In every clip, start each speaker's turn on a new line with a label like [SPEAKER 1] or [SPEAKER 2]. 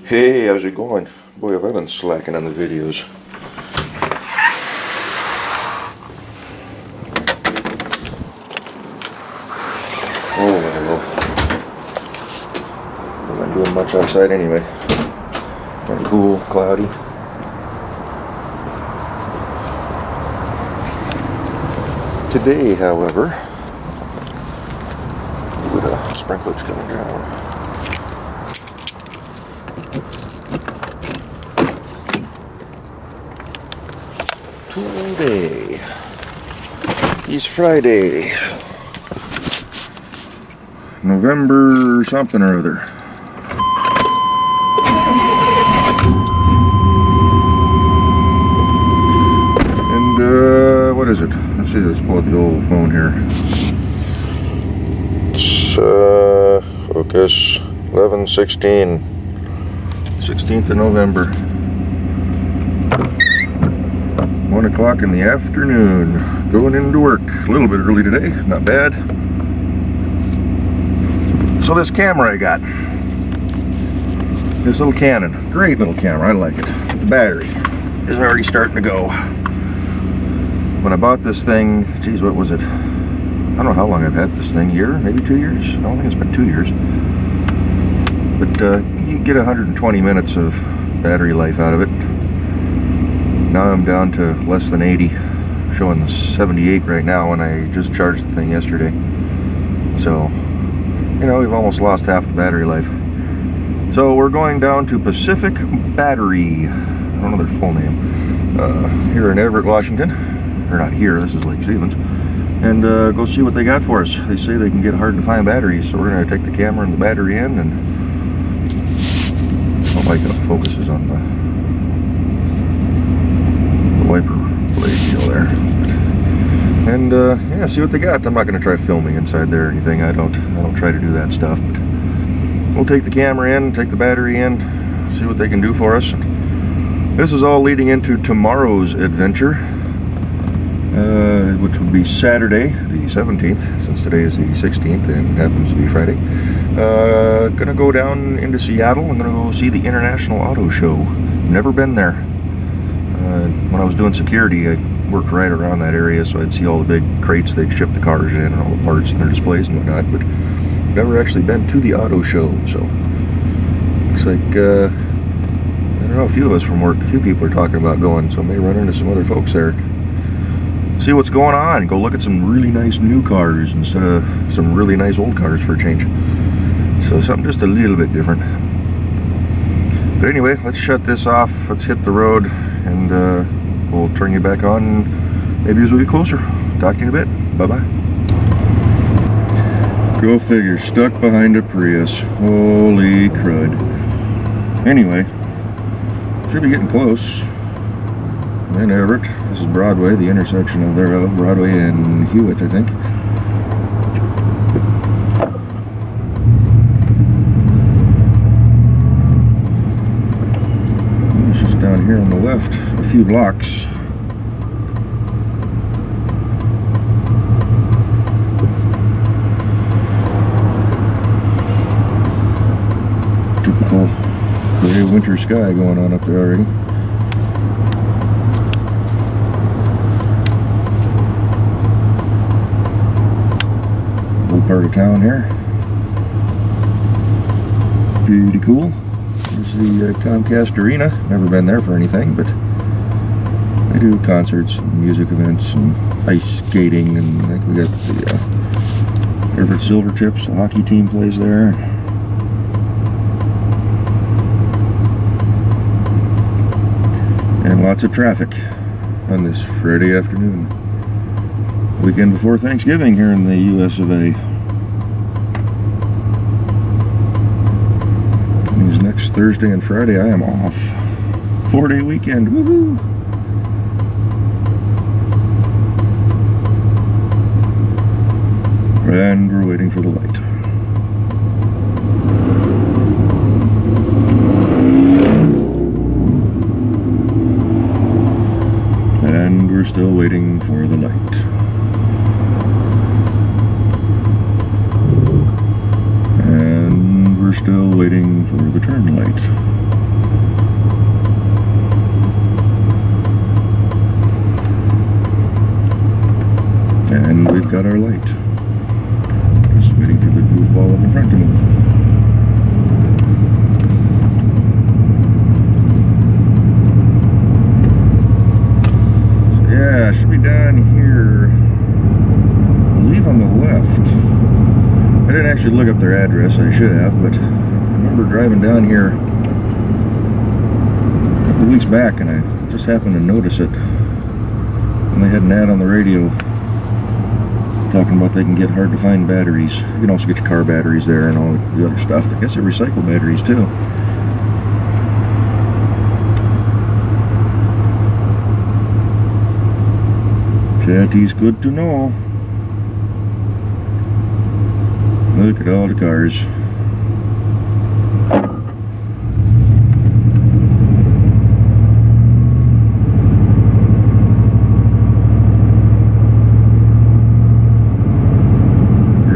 [SPEAKER 1] Hey, how's it going? Boy, have I been slacking on the videos. Oh, well. I'm not doing much outside anyway. Kind of cool, cloudy. Today, however, with a sprinkler's coming down. Today is Friday, November something or other. And what is it? Let's see, let's pull out the old phone here. It's focus 11/16, 16th of November. 1 o'clock in the afternoon, going into work. A little bit early today, not bad. So this camera I got, this little Canon, great little camera, I like it. The battery is already starting to go. When I bought this thing, geez, what was it? I don't know how long I've had this thing, year, maybe 2 years? I don't think it's been 2 years. But you get 120 minutes of battery life out of it. Now I'm down to less than 80, showing 78 right now, and I just charged the thing yesterday. So, you know, we've almost lost half the battery life. So we're going down to Pacific Battery, I don't know their full name, here in Everett, Washington. Or not here, this is Lake Stevens. And go see what they got for us. They say they can get hard to find batteries, so we're going to take the camera and the battery in, and I don't like how it focuses on the wiper blade deal there. And yeah, see what they got. I'm not going to try filming inside there or anything. I don't try to do that stuff, but we'll take the camera in, take the battery in, see what they can do for us. This is all leading into tomorrow's adventure, which would be Saturday the 17th, since today is the 16th and happens to be Friday. Gonna go down into Seattle. I'm gonna go see the International Auto Show. Never been there. When I was doing security, I worked right around that area, so I'd see all the big crates they'd ship the cars in and all the parts and their displays and whatnot, but never actually been to the auto show. So looks like I don't know, a few of us from work, a few people are talking about going, so I may run into some other folks there, see what's going on, go look at some really nice new cars instead of some really nice old cars for a change. So something just a little bit different. But anyway, let's shut this off, let's hit the road, and we'll turn you back on maybe as we get closer. Talk to you in a bit. Bye-bye. Go figure, stuck behind a Prius. Holy crud. Anyway, should be getting close. In Everett, this is Broadway, the intersection of thereof, Broadway and Hewitt, I think. It's just down here on the left, a few blocks. Typical gray winter sky going on up there already. Part of town here. Pretty cool. There's the Comcast Arena. Never been there for anything, but they do concerts and music events and ice skating, and I think we got the Everett Silvertips, the hockey team plays there. And lots of traffic on this Friday afternoon. Weekend before Thanksgiving here in the US of A. Next Thursday and Friday I am off. 4-day weekend, woohoo! And we're waiting for the light. And we're still waiting for the light. And we're still waiting for the turn light. And we've got our light. Just waiting for the goofball up in front to move. So yeah, should be down here. I believe on the left. I didn't actually look up their address, I should have, but I remember driving down here a couple of weeks back and I just happened to notice it. And they had an ad on the radio talking about they can get hard to find batteries. You can also get your car batteries there and all the other stuff. I guess they recycle batteries too. Chatty's good to know. Look at all the cars.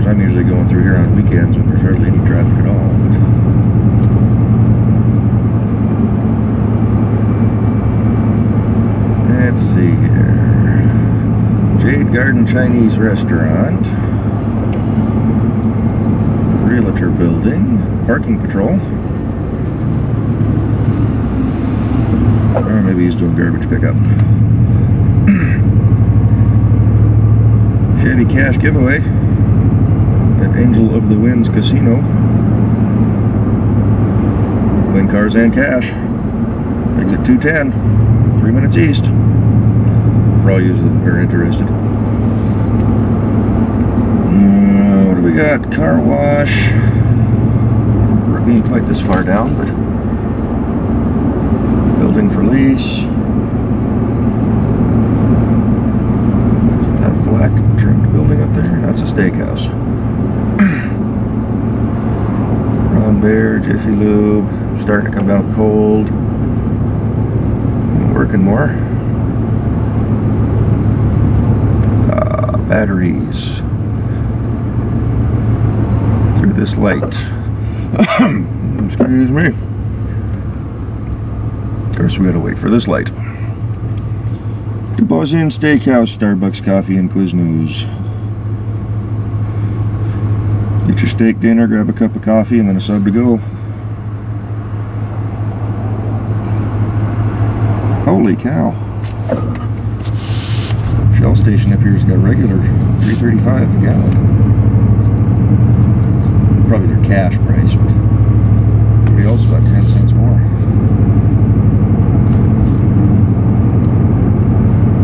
[SPEAKER 1] I'm usually going through here on weekends when there's hardly any traffic at all. But let's see here. Jade Garden Chinese Restaurant. Realtor Building. Parking Patrol. Or maybe he's doing garbage pickup. Chevy Cash Giveaway at Angel of the Winds Casino. Win cars and cash. Exit 210, 3 minutes east. For all you that are interested. What do we got? Car wash. We're being quite this far down, but building for lease. That black trimmed building up there, that's a steakhouse. Ron Bear, Jiffy Lube, starting to come down with cold. Working more. Batteries. Through this light. Excuse me. Of course, we gotta wait for this light. Dubosian Steakhouse, Starbucks Coffee, and Quiznos. Get your steak dinner, grab a cup of coffee, and then a sub to go. Holy cow. Shell station up here's got regular $3.35 a gallon. It's probably their cash price, but everybody else about 10 cents more.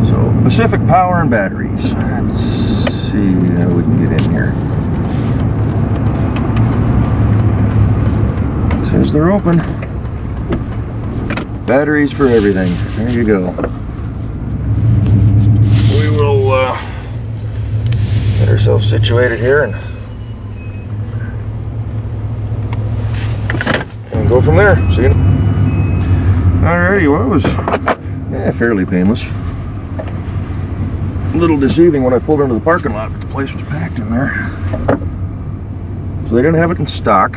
[SPEAKER 1] So, Pacific Power and Batteries. Let's see how we can get in here. Says they're open. Batteries for everything. There you go. We will get ourselves situated here and go from there. See you. Alrighty, well, it was fairly painless. A little deceiving when I pulled into the parking lot, but the place was packed in there. So they didn't have it in stock.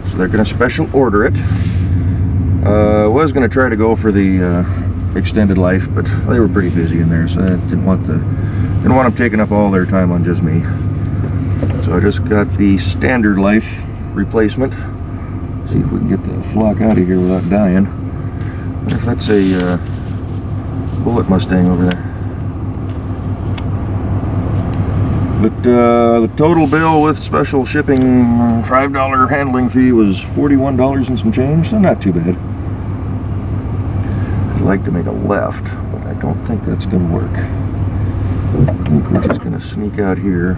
[SPEAKER 1] So they're going to special order it. Was going to try to go for the extended life, but they were pretty busy in there, so I didn't want them taking up all their time on just me. So I just got the standard life replacement. See if we can get the flock out of here without dying. I wonder if that's a Bullet Mustang over there. But the total bill with special shipping, $5 handling fee was $41 and some change, so not too bad. I'd like to make a left, but I don't think that's going to work. I think we're just going to sneak out here.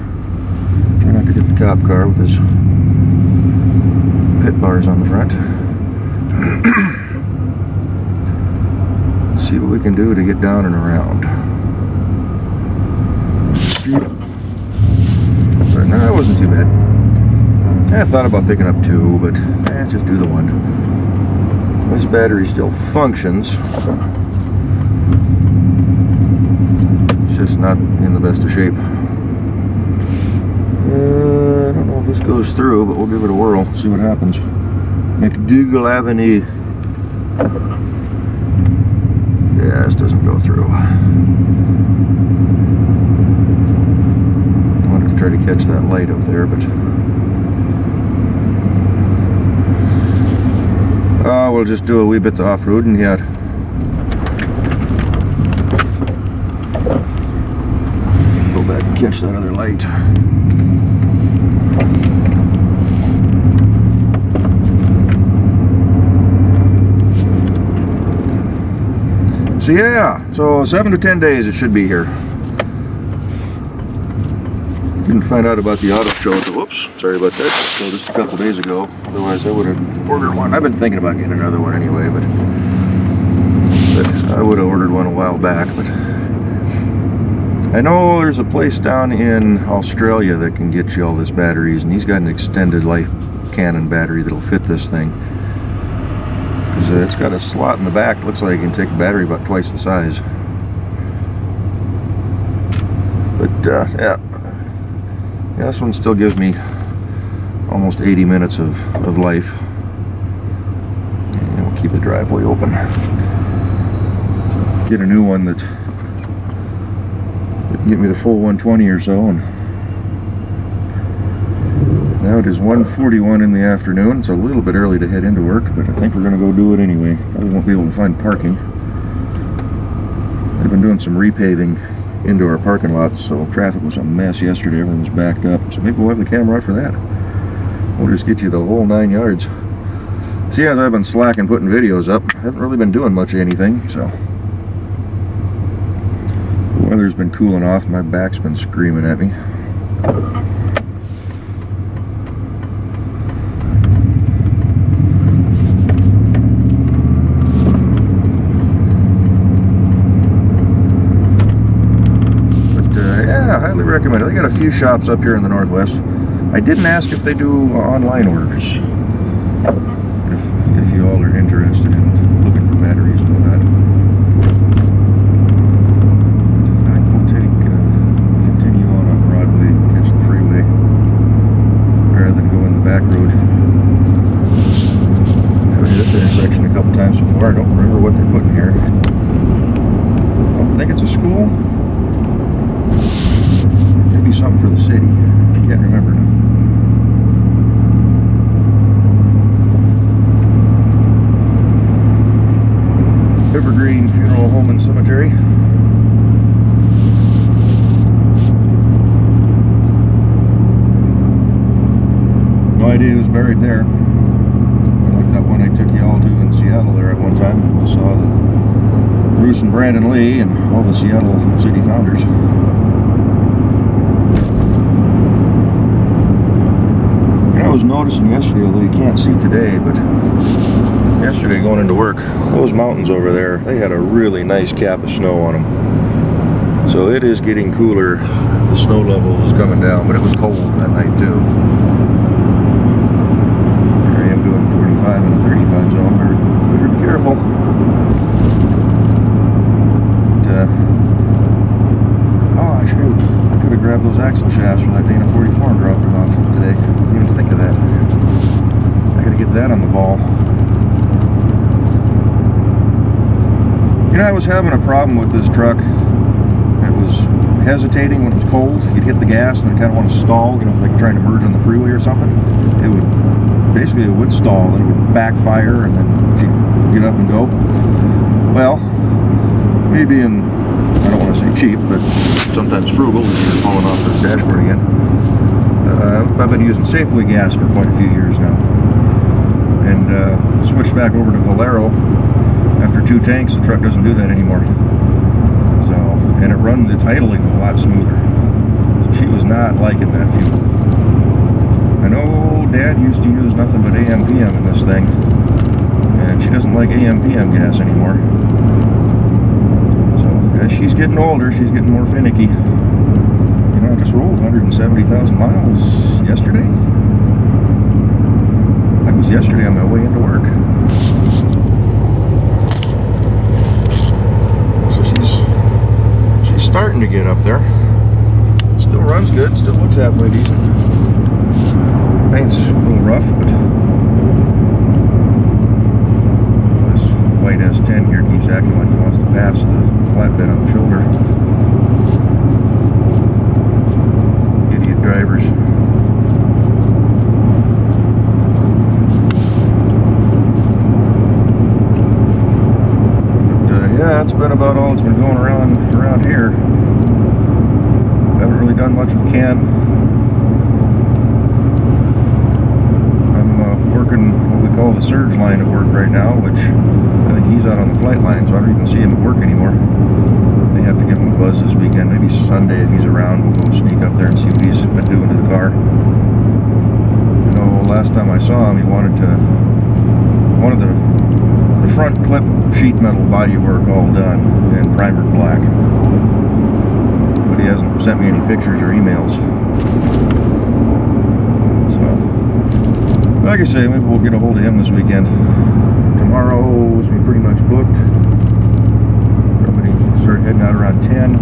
[SPEAKER 1] Try not to hit the cop car with his pit bars on the front. See what we can do to get down and around. But no, that wasn't too bad. I thought about picking up two, but just do the one. This battery still functions. It's just not in the best of shape. I don't know if this goes through, but we'll give it a whirl, see what happens. McDougal Avenue. Yeah, this doesn't go through. to catch that light up there, but we'll just do a wee bit of off-roading yet. Go back and catch that other light. So yeah, so 7 to 10 days it should be here. Didn't find out about the auto show. Whoops, sorry about that. So just a couple days ago. Otherwise, I would have ordered one. I've been thinking about getting another one anyway, but I would have ordered one a while back. But I know there's a place down in Australia that can get you all this batteries, and he's got an extended life Canon battery that'll fit this thing. Because it's got a slot in the back. Looks like you can take a battery about twice the size. But yeah. Yeah, this one still gives me almost 80 minutes of life. And we'll keep the driveway open. Get a new one that can get me the full 120 or so. And now it is 1:41 in the afternoon. It's a little bit early to head into work, but I think we're going to go do it anyway. Probably won't be able to find parking. I've been doing some repaving into our parking lot, so traffic was a mess yesterday. Everything was backed up, so maybe we'll have the camera out for that. We'll just get you the whole 9 yards. See, as I've been slacking putting videos up, I haven't really been doing much of anything, so the weather's been cooling off. My back's been screaming at me. Highly recommend it. They got a few shops up here in the Northwest. I didn't ask if they do online orders. If you all are interested in looking for batteries, do that. I will continue on up Broadway, catch the freeway, rather than go in the back road. I've showed you this intersection a couple times before. I don't remember what they're putting here. I think it's a school. Maybe something for the city. I can't remember now. Evergreen Funeral Home and Cemetery. No idea who's buried there. Like that one I took you all to in Seattle there at one time. We saw the Bruce and Brandon Lee and all the Seattle city founders. I was noticing yesterday, although you can't see today, but yesterday going into work, those mountains over there, they had a really nice cap of snow on them. So it is getting cooler. The snow level was coming down, but it was cold that night too. Here I am doing 45 in a 35 zone. Better be careful. But, oh, shoot. I could have grabbed those axle shafts for that Dana 44 and dropped them off today. Didn't even think of that. I gotta get that on the ball. You know, I was having a problem with this truck. It was hesitating when it was cold. You'd hit the gas and then kind of want to stall, you know, if like trying to merge on the freeway or something. It would stall and it would backfire and then you'd get up and go. Well, me being, I don't want to say cheap, but sometimes frugal, you're falling off the dashboard again. I've been using Safeway gas for quite a few years now, and switched back over to Valero. After 2 tanks, the truck doesn't do that anymore. So, and it's idling a lot smoother. So she was not liking that fuel. I know Dad used to use nothing but AM/PM in this thing, and she doesn't like AM/PM gas anymore. So as she's getting older, she's getting more finicky. You know, I just rolled 170,000 miles yesterday. That was yesterday on my way into work. So she's starting to get up there. Still runs good, still looks halfway decent. Paint's a little rough, but this white S10 here keeps acting like he wants to pass the flatbed on the shoulder. Idiot driver. been about all that's been going around here. Haven't really done much with Ken. I'm working what we call the surge line at work right now, which I think he's out on the flight line, so I don't even see him at work anymore. May have to give him a buzz this weekend, maybe Sunday if he's around. We'll go sneak up there and see what he's been doing to the car. You know, last time I saw him, he wanted the front clip sheet metal body work all done and primered black, but he hasn't sent me any pictures or emails. So like I say, maybe we'll get a hold of him this weekend. Tomorrow's pretty much booked. Probably start heading out around 10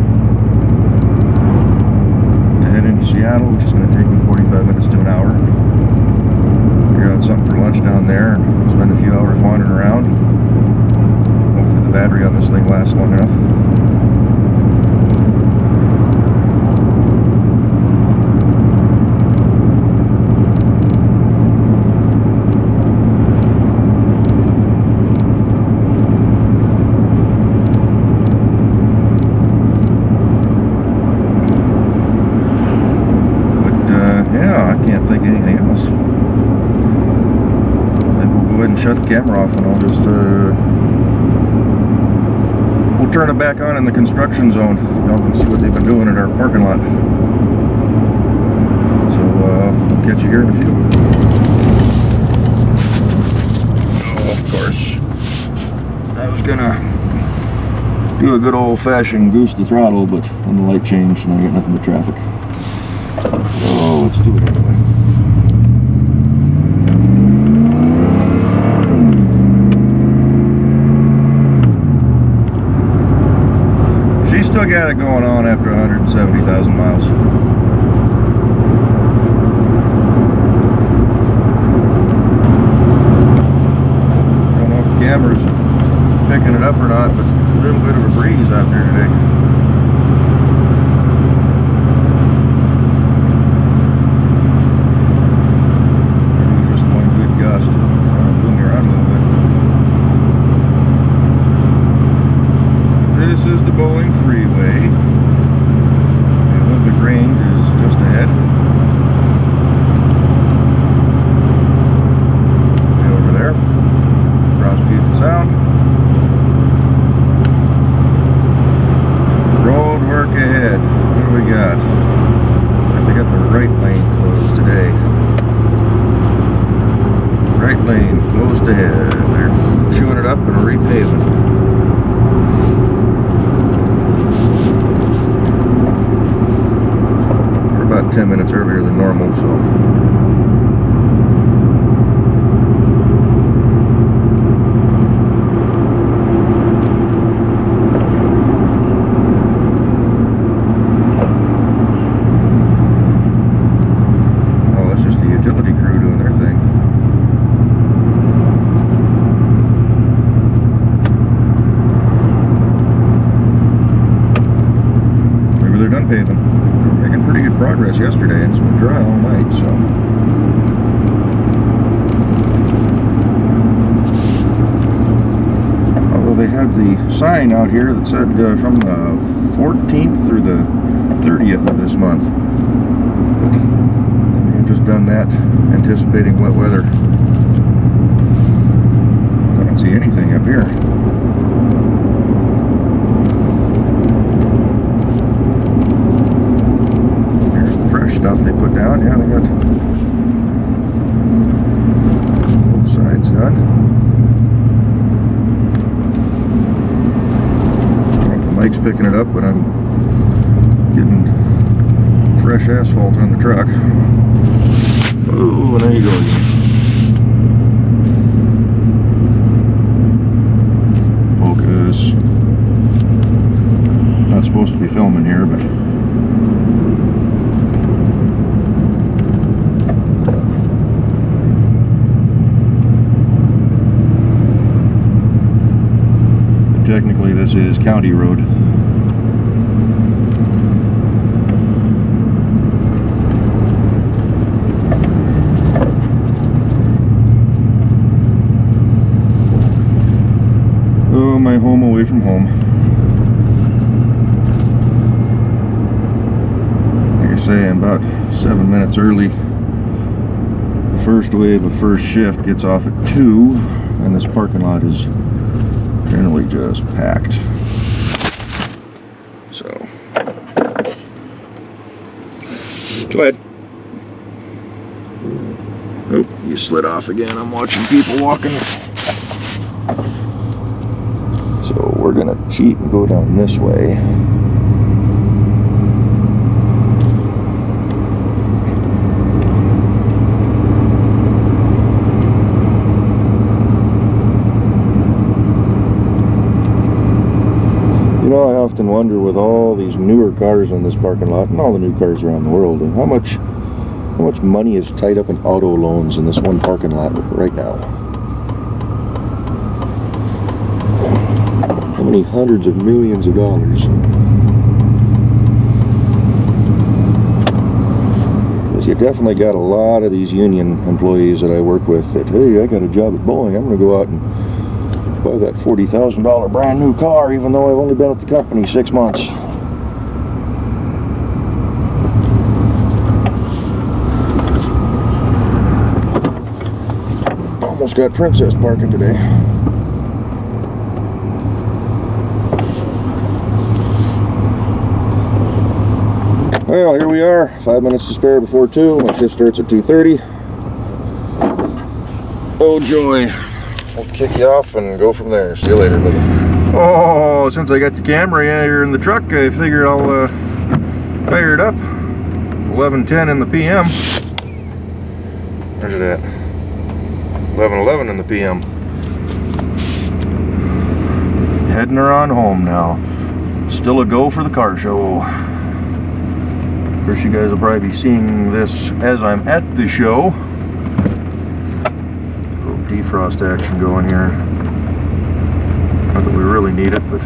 [SPEAKER 1] to head into Seattle, which is going to take me 45 minutes to an hour. Figure out something for lunch down there and spend a few hours wandering around. Hopefully the battery on this thing lasts long enough. Shut the camera off and I'll just we'll turn it back on in the construction zone. Y'all can see what they've been doing at our parking lot. So I'll catch you here in a few. Oh, of course, I was gonna do a good old-fashioned goose the throttle, but then the light changed and I got nothing but traffic. Oh, let's do it anyway. Still got it going on after 170,000 miles. Don't know if the camera's picking it up or not, but a little bit of a breeze out there today. Maybe just one good gust. Kind of blew me around a little bit. This is the Boeing Freeway. The Olympic Range is just ahead. Way over there. Across Puget Sound. Road work ahead. What do we got? Looks like they got the right lane closed today. Right lane closed ahead. They're chewing it up and repaving. About 10 minutes earlier than normal, so oh, that's just the utility crew doing their thing. Maybe they're done paving. Making pretty good progress yesterday, and it's been dry all night, so although they had the sign out here that said from the 14th through the 30th of this month. They may have just done that anticipating wet weather. I don't see anything up here. Stuff they put down. Yeah, they got both sides done. I don't know if the mic's picking it up, but I'm getting fresh asphalt on the truck. Oh, and there you go again. Focus. Not supposed to be filming here, but technically this is county road. Oh, my home away from home. say I'm about 7 minutes early. The first wave of first shift gets off at 2, and this parking lot is generally just packed. So, go ahead. Oh, you slid off again. I'm watching people walking. So we're gonna cheat and go down this way. You know, I often wonder with all these newer cars in this parking lot and all the new cars around the world, and how much money is tied up in auto loans in this one parking lot right now. How many hundreds of millions of dollars? Because you definitely got a lot of these union employees that I work with that, hey, I got a job at Boeing, I'm going to go out and buy that $40,000 brand new car even though I've only been at the company 6 months. Almost got Princess parking today. Well, here we are, 5 minutes to spare before 2. My shift starts at 2:30. Oh joy. I'll kick you off and go from there. See you later, buddy. Oh, since I got the camera here in the truck, I figured I'll fire it up. 11:10 in the PM. Where's it at? 11:11 in the PM. Heading her on home now. Still a go for the car show. Of course, you guys will probably be seeing this as I'm at the show. A little defrost action going here. Not that we really need it, but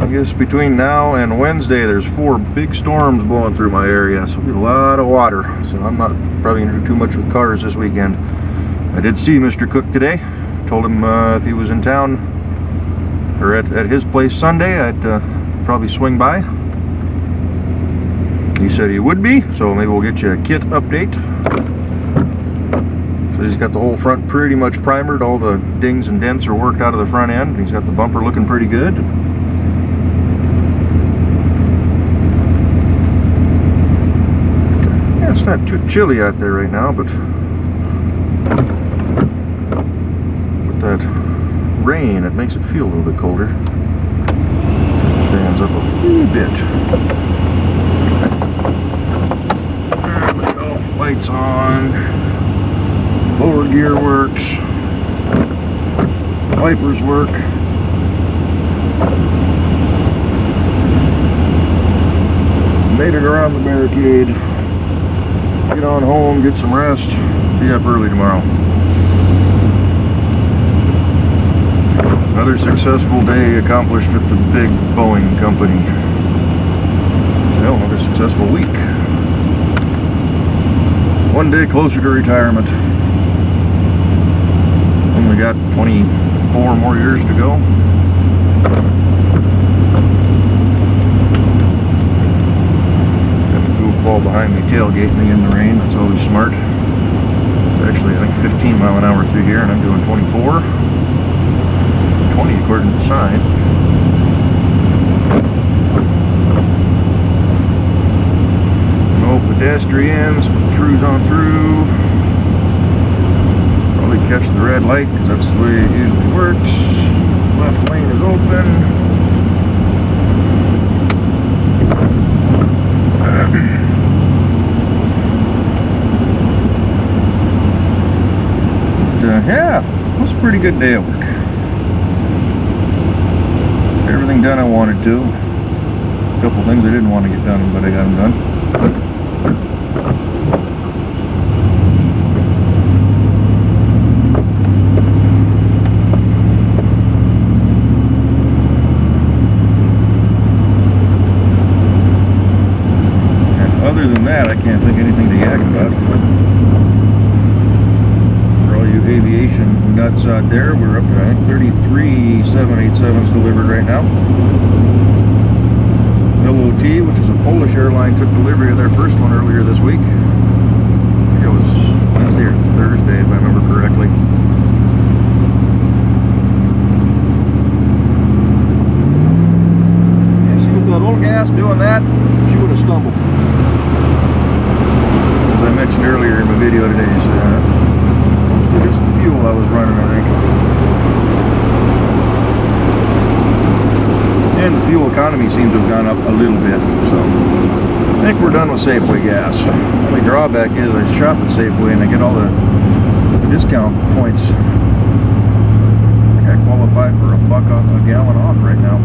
[SPEAKER 1] I guess between now and Wednesday there's 4 big storms blowing through my area, so it'll be a lot of water. So I'm not probably going to do too much with cars this weekend. I did see Mr. Cook today. Told him if he was in town or at his place Sunday, I'd probably swing by. He said he would be, so maybe we'll get you a kit update. So he's got the whole front pretty much primered. All the dings and dents are worked out of the front end. He's got the bumper looking pretty good. Yeah, it's not too chilly out there right now, but with that rain, it makes it feel a little bit colder. Fans up a wee bit. There we go. Lights on. Forward gear works. Wipers work. Made it around the barricade. Get on home, get some rest. Be up early tomorrow. Another successful day accomplished at the big Boeing company. Well, another successful week. One day closer to retirement. Only got 24 more years to go. Got the goofball behind me tailgating me in the rain. That's always smart. It's actually, I think, 15 mile an hour through here, and I'm doing 24. 20 according to the sign. No pedestrians, cruise on through. Probably catch the red light because that's the way it usually works. Left lane is open. But, yeah, it was a pretty good day at work. Everything done I wanted to. A couple things I didn't want to get done, but I got them done. And other than that, I can't think of anything to yak about. For all you aviation nuts out there, we're up to, I think, 33 787s delivered right now. LOT, which is a Polish airline, took delivery of their first one earlier this week. I think it was Wednesday or Thursday, if I remember correctly. Yeah, see, with that little gas doing that, she would have stumbled. As I mentioned earlier in my video today, so, mostly just the fuel I was running, I think. And the fuel economy seems to have gone up a little bit, so I think we're done with Safeway gas. The only drawback is I shop at Safeway and I get all the discount points. I think I qualify for $1 a gallon off right now.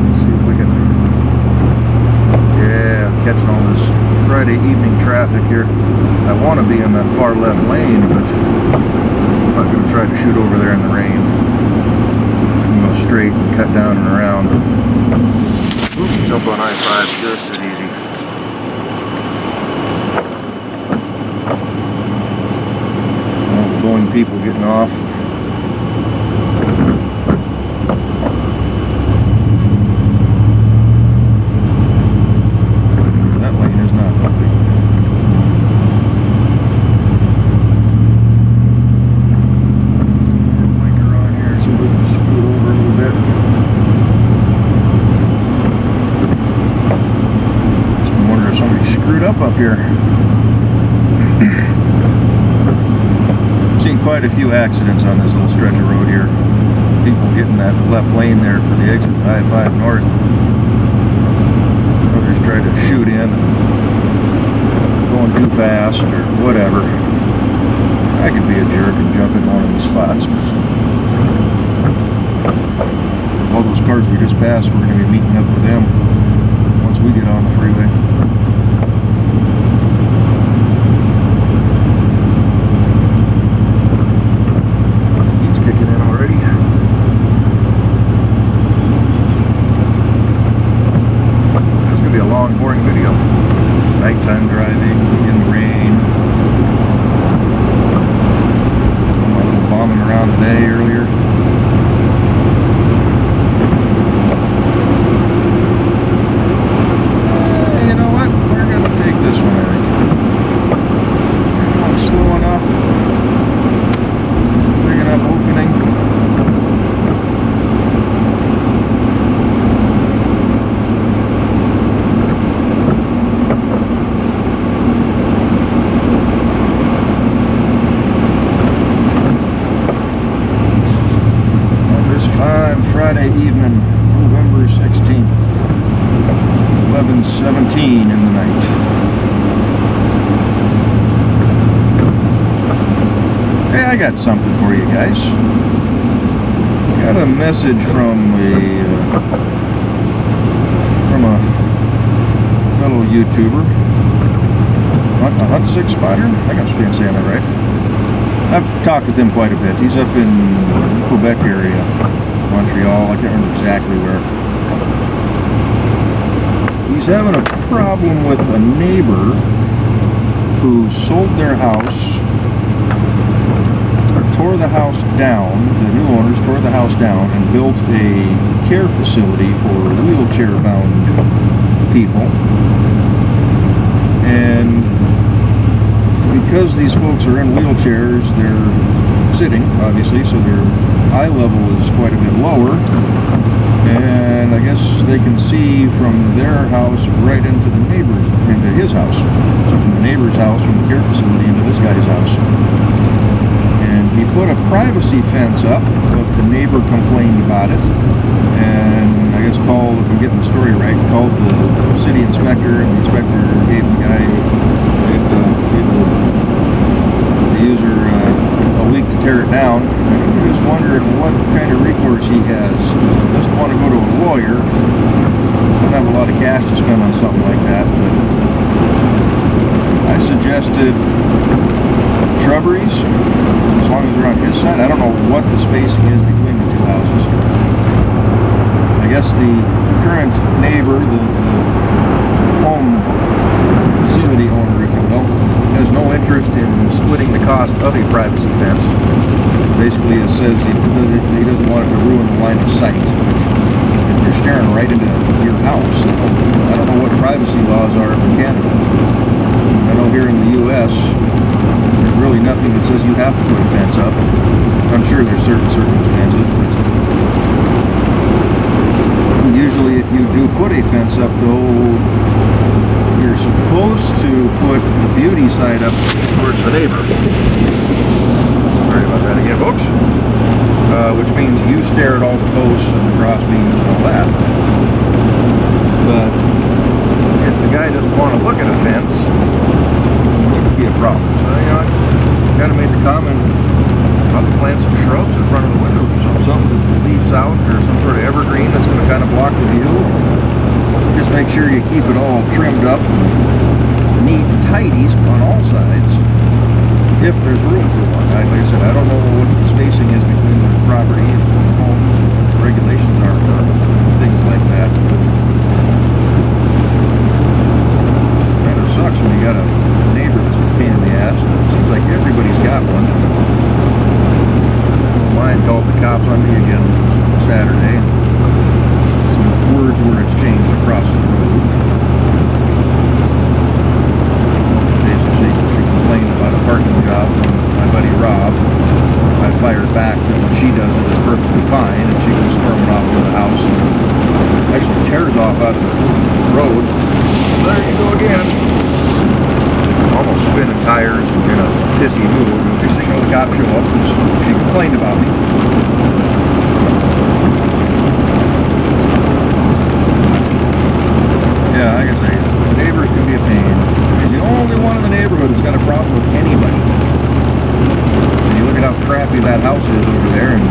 [SPEAKER 1] Let's see if we can, yeah, I'm catching all this Friday evening traffic here. I want to be in that far left lane, but I'm not going to try to shoot over there in the rain. I can go straight and cut down and around. Oops, jump on I-5 just as easy. All the Boeing people getting off. That lane is not healthy. Up here. I've seen quite a few accidents on this little stretch of road here. People getting that left lane there for the exit to I-5 north. Others try to shoot in, going too fast or whatever. I could be a jerk and jump in one of these spots. All those cars we just passed, we're going to be meeting up with them once we get on the freeway. Boring video. Nighttime driving in the rain. My little bombing around today earlier. You know what? We're gonna take this one, I think. We're going slow enough. Big enough opening. Friday evening, November 16th, 11:17 in the night. Hey, I got something for you guys. Got a message from a fellow YouTuber, a Hunt 6 spotter. I got to saying that right. I've talked with him quite a bit. He's up in Quebec area. Montreal, I can't remember exactly where. He's having a problem with a neighbor who sold their house, or tore the house down. The new owners tore the house down and built a care facility for wheelchair-bound people. And because these folks are in wheelchairs, they're sitting, obviously, so their eye level is quite a bit lower, and I guess they can see from their house right into his house. So from the neighbor's house, from the care facility into this guy's house. And he put a privacy fence up, but the neighbor complained about it, and I guess called, if I'm getting the story right, called the city inspector, and the inspector gave the guy, gave the user a week to tear it down. And I'm just wondering what kind of recourse he has. He doesn't want to go to a lawyer. Doesn't have a lot of cash to spend on something like that. But I suggested shrubberies, as long as they're on his side. I don't know what the spacing is between the two houses. I guess the current neighbor, the home facility owner, if you will, has no interest in splitting the cost of a privacy fence. Basically
[SPEAKER 2] basically it says he doesn't want it to ruin the line of sight. If you're staring right into your house, I don't know what privacy laws are in Canada. I know here in the U.S., there's really nothing that says you have to put a fence up. I'm sure there's certain circumstances, but usually if you do put a fence up, though, you're supposed to put the beauty side up towards the neighbor. Sorry about that again, folks. Which means you stare at all the posts and the cross beams and all that. But if the guy doesn't want to look at a fence, it could be a problem. So, you know, I kind of made the comment, I'll plant some shrubs in front of the windows or something that leaves out, or some sort of evergreen that's going to kind of block the view. Just make sure you keep it all trimmed up, neat and tidy on all sides, if there's room for one. Like I said, I don't know what the spacing is between the property and the homes and what the regulations are for things like that. Kind of sucks when you got a neighbor that's a pain in the ass. It seems like everybody's got one. Mine called the cops on me again Saturday. Some words were exchanged across the road. Basically, she complained about a parking job from my buddy Rob. I fired back that what she does is perfectly fine, and she goes storming off to the house and actually tears off out of the road. There you go again. Almost spinning tires and in a pissy mood. Next thing you know, the cops show up and she complained about me. Yeah, like I say, the neighbor's gonna be a pain. He's the only one in the neighborhood who's got a problem with anybody. And you look at how crappy that house is over there, and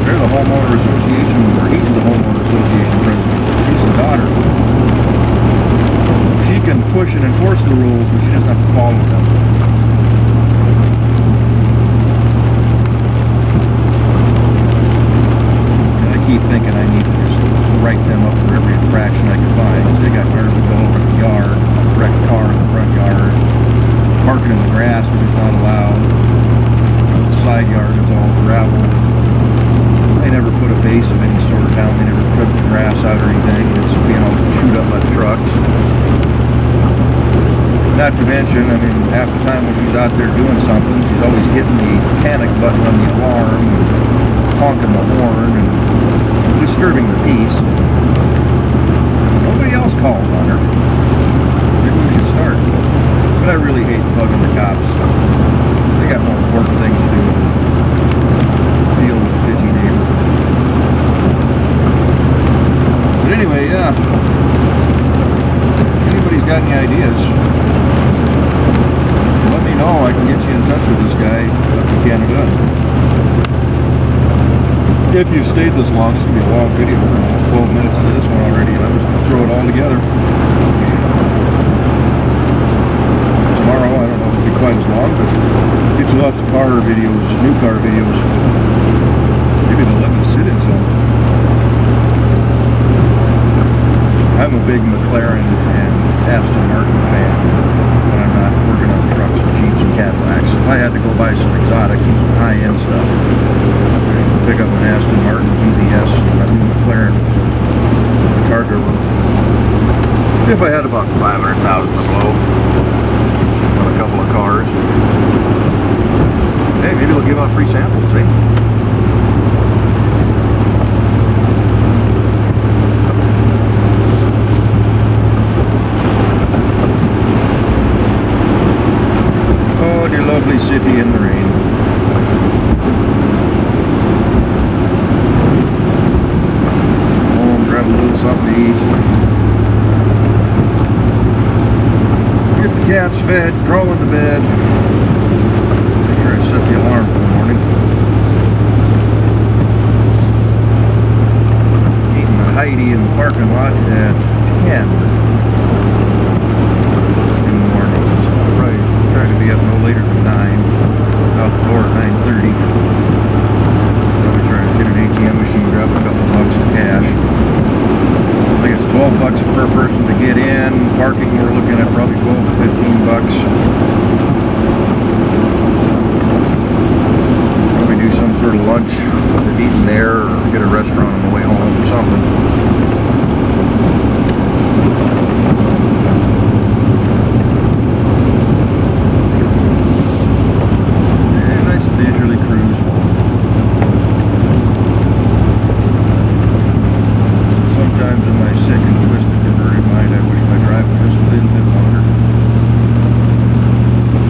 [SPEAKER 2] they're the homeowner association, or he's the homeowner association president. She's the daughter. She can push and enforce the rules, but she doesn't have to follow them. And I keep thinking I need to just write them up for every infraction I can find. They got garbage all over the yard, wrecked car in the front yard, parking in the grass, which is not allowed. The side yard is all gravel. They never put a base of any sort down. They never took the grass out or anything. It's being all chewed up by the trucks. Not to mention, I mean, half the time when she's out there doing something, she's always hitting the panic button on the alarm, and honking the horn, and disturbing the peace. Nobody else calls on her. Maybe we should start. But I really hate bugging the cops. They got more important things to do than deal with a bitchy neighbor. But anyway, yeah. If anybody's got any ideas, let me know. I can get you in touch with this guy up in Canada. If you've stayed this long, it's going to be a long video. We're almost 12 minutes into this one already, and I'm just going to throw it all together. Tomorrow, I don't know if it'll be quite as long, but get you lots of car videos, new car videos. Maybe they'll let me sit in some. I'm a big McLaren and Aston Martin fan when I'm not working on trucks and Jeeps and Cadillacs. If I had to go buy some exotics and some high-end stuff, I'd pick up an Aston Martin DBS and a McLaren Cargo roof. If I had about 500,000 to blow on a couple of cars, hey, maybe they'll give out free samples, eh? Lovely city in the rain. Home, grab a little something to eat. Get the cats fed, crawl into bed. Make sure I set the alarm for the morning. Meeting with Heidi in the parking lot at 10. Trying to be up no later than 9, out the door at 9:30. Probably trying to get an ATM machine, grab a couple bucks in cash. I think it's $12 per person to get in. Parking, we're looking at probably 12 to 15 bucks. Probably do some sort of lunch lunch, either eating there or get a restaurant on the way home or something. And nice leisurely cruise home. Sometimes in my sick and twisted converted mind, I wish my drive was just a little bit longer.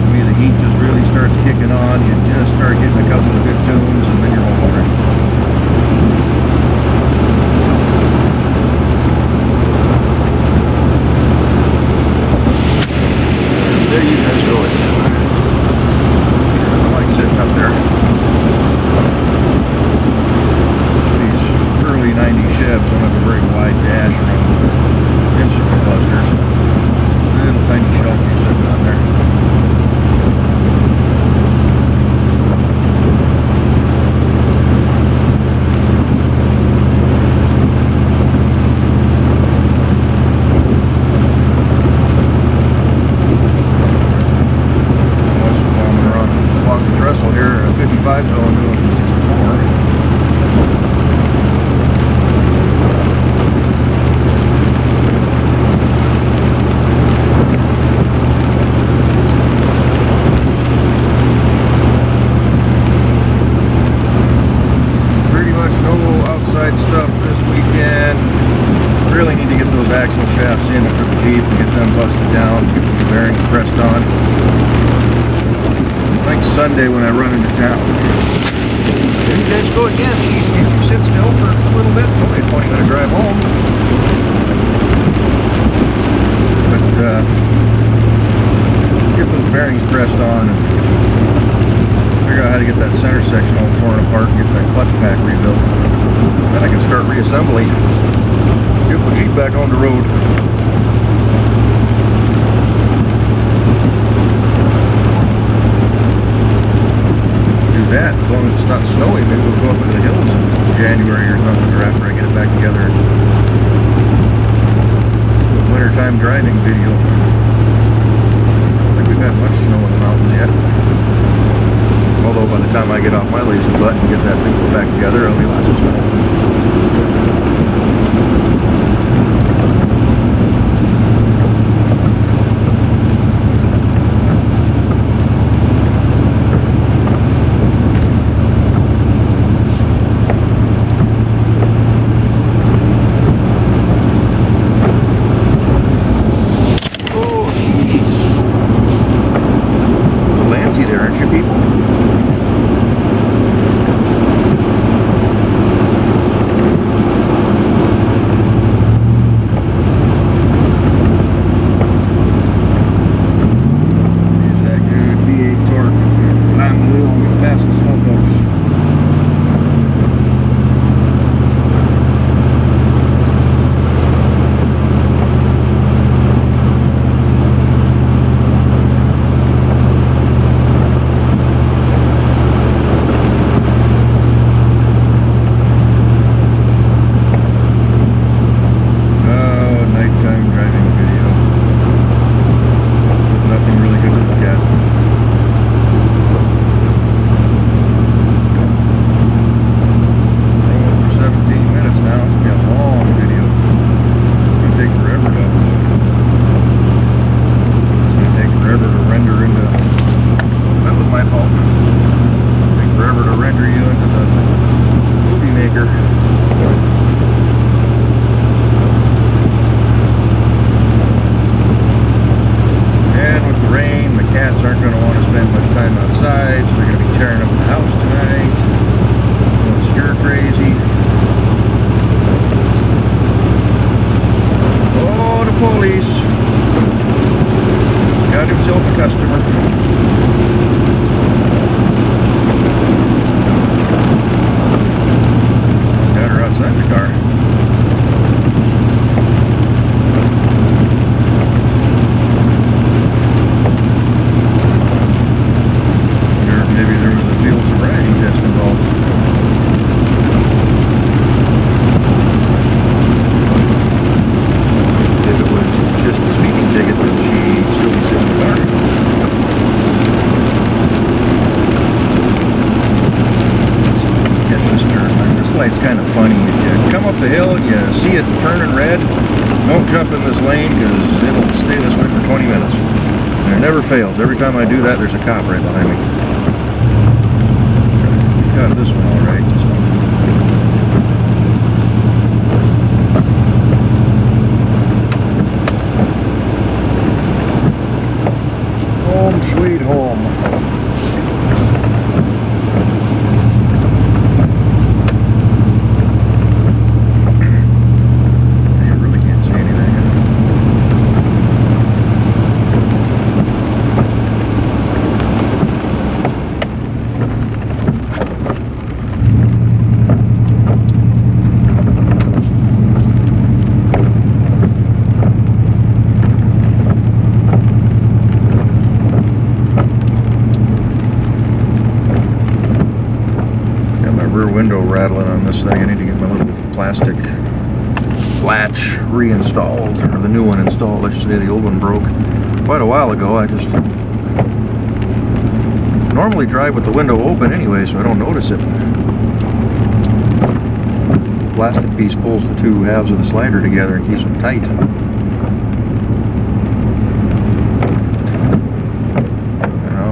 [SPEAKER 2] For me, the heat just really starts kicking on. You just start getting a couple of good tunes, and then you're home already. There you guys go again. I like sitting up there. These early 90s Chevs don't have a very wide dash around the instrument clusters. Little tiny shelfie sitting on there. Once in a while I'm gonna run walk the trestle here at 55 zone doing 64. Stuff this weekend. Really need to get those axle shafts in for the Jeep and get them busted down, get the bearings pressed on. Like Sunday when I run into town. There you guys go again. You sit still for a little bit. It's only a 20-minute drive home. But get those bearings pressed on and figure out how to get that center section all torn apart and get that clutch pack rebuilt. Then I can start reassembling. Get the Jeep back on the road. Do that as long as it's not snowing. Maybe we'll go up into the hills in January or something, or after I get it back together. Wintertime driving video. I don't think we've had much snow in the mountains yet. Although by the time I get off my lazy butt and get that thing put back together, it'll be lots of snow. Oh, jeez. A little antsy there, aren't you, people? there's this turn lane. This light's kind of funny. If you come up the hill, you see it turning red, don't jump in this lane because it'll stay this way for 20 minutes. And it never fails. Every time I do that, there's a cop right behind me. Got this one all right. So. Home sweet home. Window rattling on this thing. I need to get my little plastic latch reinstalled, or the new one installed. I should say the old one broke quite a while ago. I just normally drive with the window open anyway, so I don't notice it. The plastic piece pulls the two halves of the slider together and keeps them tight.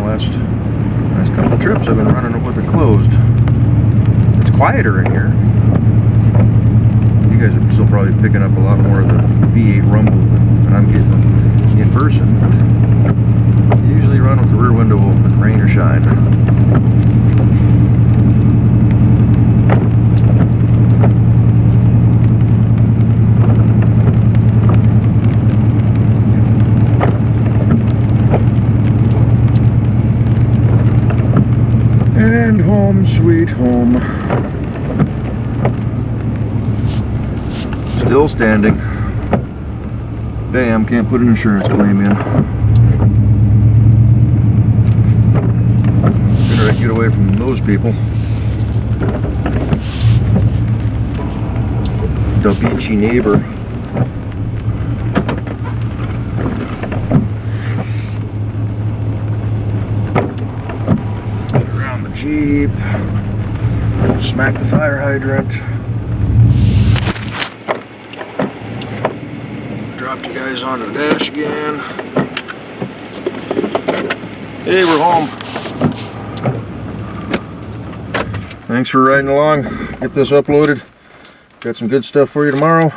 [SPEAKER 2] Last couple of trips I've been running it with it closed. Quieter in here. You guys are still probably picking up a lot more of the V8 rumble than I'm getting in person. You usually run with the rear window open, rain or shine. And home sweet home. Still standing. Damn, can't put an insurance claim in. Better get away from those people. The beachy neighbor. Get around the Jeep. Smack the fire hydrant. Dropped you guys onto the dash again. Hey, we're home. Thanks for riding along. Get this uploaded. Got some good stuff for you tomorrow.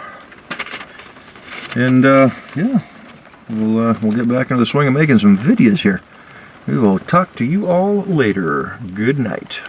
[SPEAKER 2] And yeah, we'll get back into the swing of making some videos here. We will talk to you all later. Good night.